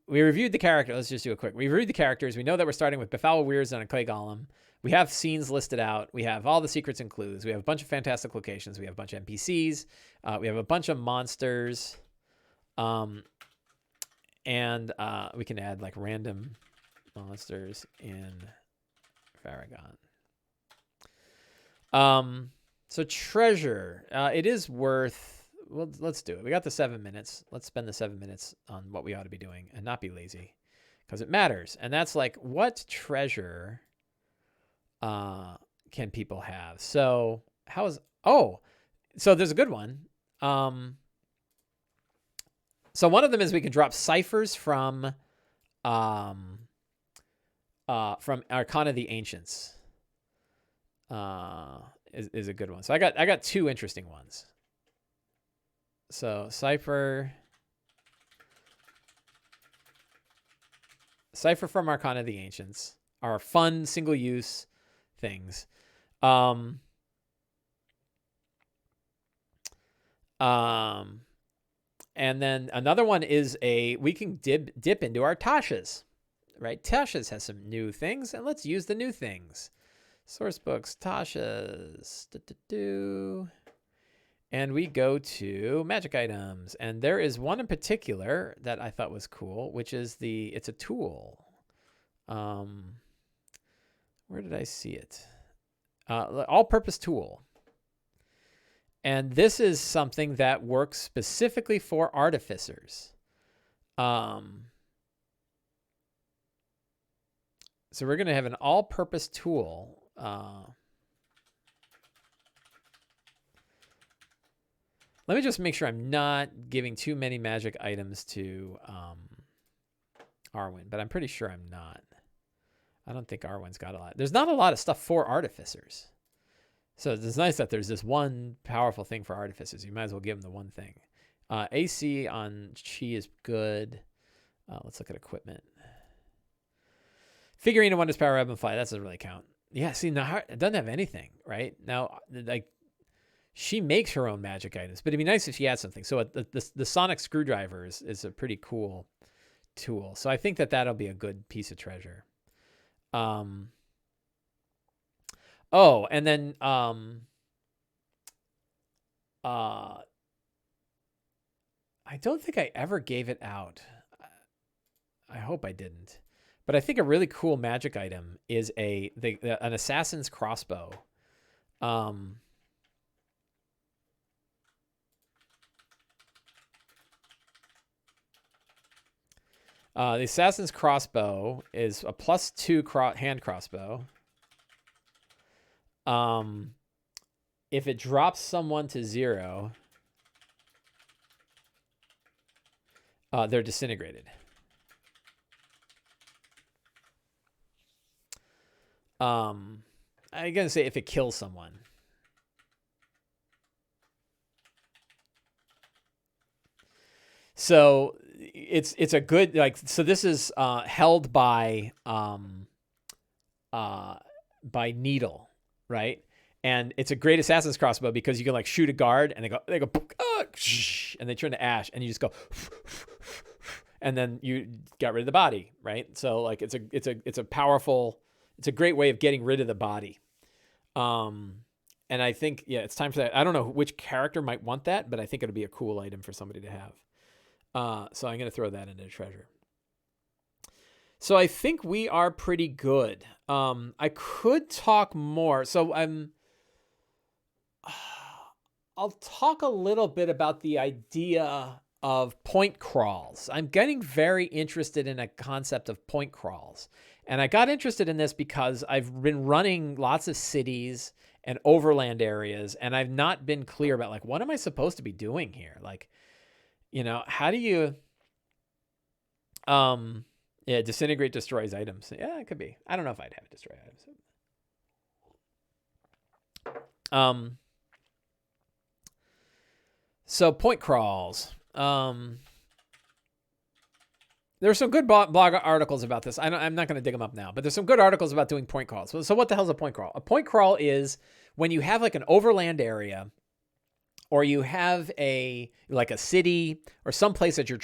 we reviewed the character. Let's just do a quick. We reviewed the characters. We know that we're starting with Befoul Weirs and a Clay Golem. We have scenes listed out. We have all the secrets and clues. We have a bunch of fantastic locations. We have a bunch of NPCs. We have a bunch of monsters. And we can add like random monsters in Faragon. So treasure, it is worth, well, let's do it. We got the 7 minutes. Let's spend the 7 minutes on what we ought to be doing and not be lazy because it matters. And that's like, what treasure, can people have? So so there's a good one. So one of them is we can drop ciphers from Arcana the Ancients. Is a good one. So I got 2 interesting ones. So cipher from Arcana the Ancients are fun single-use things. Um, and then another one is we can dip into our Tasha's, right? Tasha's has some new things, and let's use the new things. Source books, Tasha's. And we go to magic items. And there is one in particular that I thought was cool, which is it's a tool. Where did I see it? All-purpose tool. And this is something that works specifically for artificers. So we're going to have an all-purpose tool. Let me just make sure I'm not giving too many magic items to Arwen, but I'm pretty sure I'm not. I don't think Arwen's got a lot. There's not a lot of stuff for artificers. So it's nice that there's this one powerful thing for artificers. You might as well give them the one thing. AC on Chi is good. Let's look at equipment. Figurine of Wondrous Power, Ebb and Fly. That doesn't really count. Yeah, see, now it doesn't have anything, right? Now, like, she makes her own magic items, but it'd be nice if she had something. So the sonic screwdriver is a pretty cool tool. So I think that'll be a good piece of treasure. And then I don't think I ever gave it out. I hope I didn't. But I think a really cool magic item is an assassin's crossbow. The assassin's crossbow is a +2 hand crossbow. If it drops someone to 0, they're disintegrated. I'm gonna say if it kills someone. So it's a good, like, so this is held by Needle, right? And it's a great assassin's crossbow because you can like shoot a guard and they go and they turn to ash and you just go and then you got rid of the body, right? So like it's a powerful, it's a great way of getting rid of the body. And I think, yeah, it's time for that. I don't know which character might want that, but I think it'll be a cool item for somebody to have. So I'm going to throw that into treasure. So I think we are pretty good. I could talk more. So I'll talk a little bit about the idea of point crawls. I'm getting very interested in a concept of point crawls. And I got interested in this because I've been running lots of cities and overland areas, and I've not been clear about, like, what am I supposed to be doing here? Like, you know, how do you, disintegrate destroys items. Yeah, it could be. I don't know if I'd have it destroy items. So point crawls. There's some good blog articles about this. I'm not going to dig them up now, but there's some good articles about doing point crawls. So what the hell is a point crawl? A point crawl is when you have like an overland area, or you have a city or some place that you're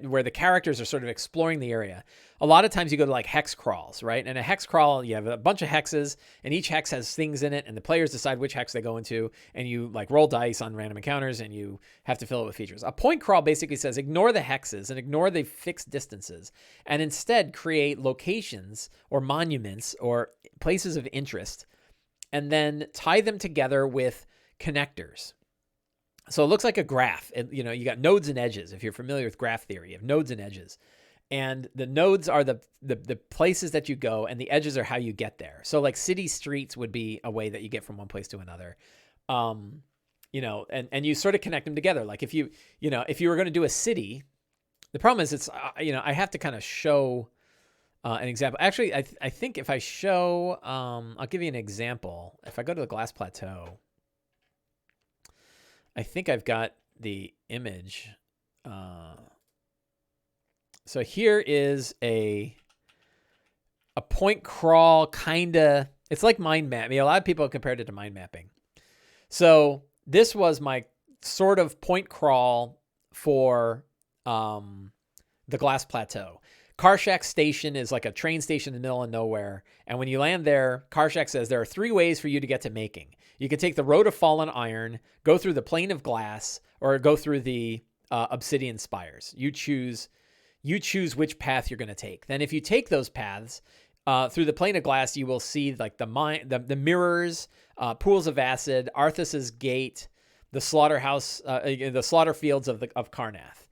where the characters are sort of exploring the area. A lot of times you go to like hex crawls, right? And a hex crawl, you have a bunch of hexes, and each hex has things in it, and the players decide which hex they go into, and you like roll dice on random encounters, and you have to fill it with features. A point crawl basically says ignore the hexes and ignore the fixed distances, and instead create locations or monuments or places of interest, and then tie them together with connectors. So it looks like a graph. You got nodes and edges. If you're familiar with graph theory, you have nodes and edges. And the nodes are the places that you go, and the edges are how you get there. So like city streets would be a way that you get from one place to another. And you sort of connect them together. Like if you were going to do a city, the problem is it's, I have to kind of show an example. Actually, I think if I show, I'll give you an example. If I go to the Glass Plateau, I think I've got the image. So here is a point crawl kind of It's like mind mapping. A lot of people have compared it to mind mapping. So this was my sort of point crawl for the Glass Plateau. Karshak Station is like a train station in the middle of nowhere. And when you land there, Karshak says there are 3 ways for you to get to Making. You can take the Road of Fallen Iron, go through the Plain of Glass, or go through the Obsidian Spires. You choose which path you're going to take. Then if you take those paths, through the Plain of Glass, you will see like the mirrors, pools of acid, Arthas's Gate, the slaughterhouse, the slaughter fields of Karnath.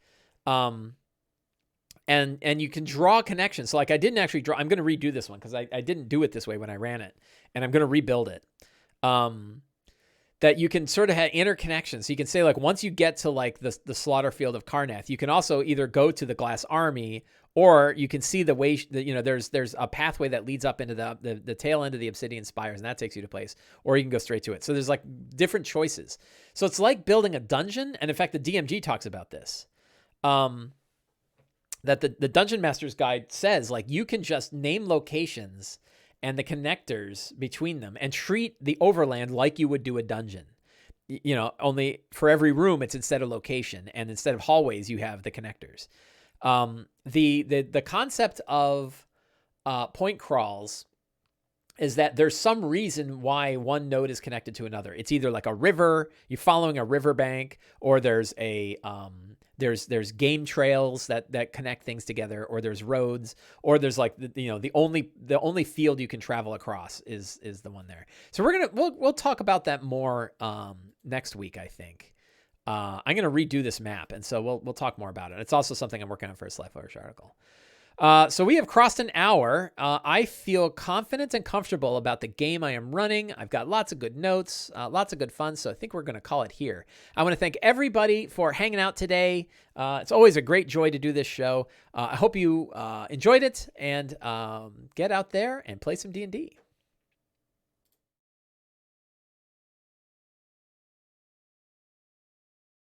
And you can draw connections. So like I didn't actually draw. I'm going to redo this one because I didn't do it this way when I ran it, and I'm going to rebuild it. That you can sort of have interconnections. So you can say like once you get to like the slaughter field of Karnath, you can also either go to the Glass Army, or you can see the way that, there's a pathway that leads up into the tail end of the Obsidian Spires, and that takes you to place, or you can go straight to it. So there's like different choices. So it's like building a dungeon, and in fact, the DMG talks about this. That the Dungeon Master's Guide says like you can just name locations and the connectors between them and treat the overland like you would do a dungeon. Only for every room it's instead of location, and instead of hallways you have the connectors. The concept of point crawls is that there's some reason why one node is connected to another. It's either like a river, you're following a riverbank, or there's there's game trails that connect things together, or there's roads, or there's like the only field you can travel across is the one there. So we'll talk about that more next week, I think. I'm gonna redo this map, and so we'll talk more about it. It's also something I'm working on for a Sly Flourish article. So we have crossed an hour. I feel confident and comfortable about the game I am running. I've got lots of good notes, lots of good fun. So I think we're going to call it here. I want to thank everybody for hanging out today. It's always a great joy to do this show. I hope you enjoyed it, and get out there and play some D&D.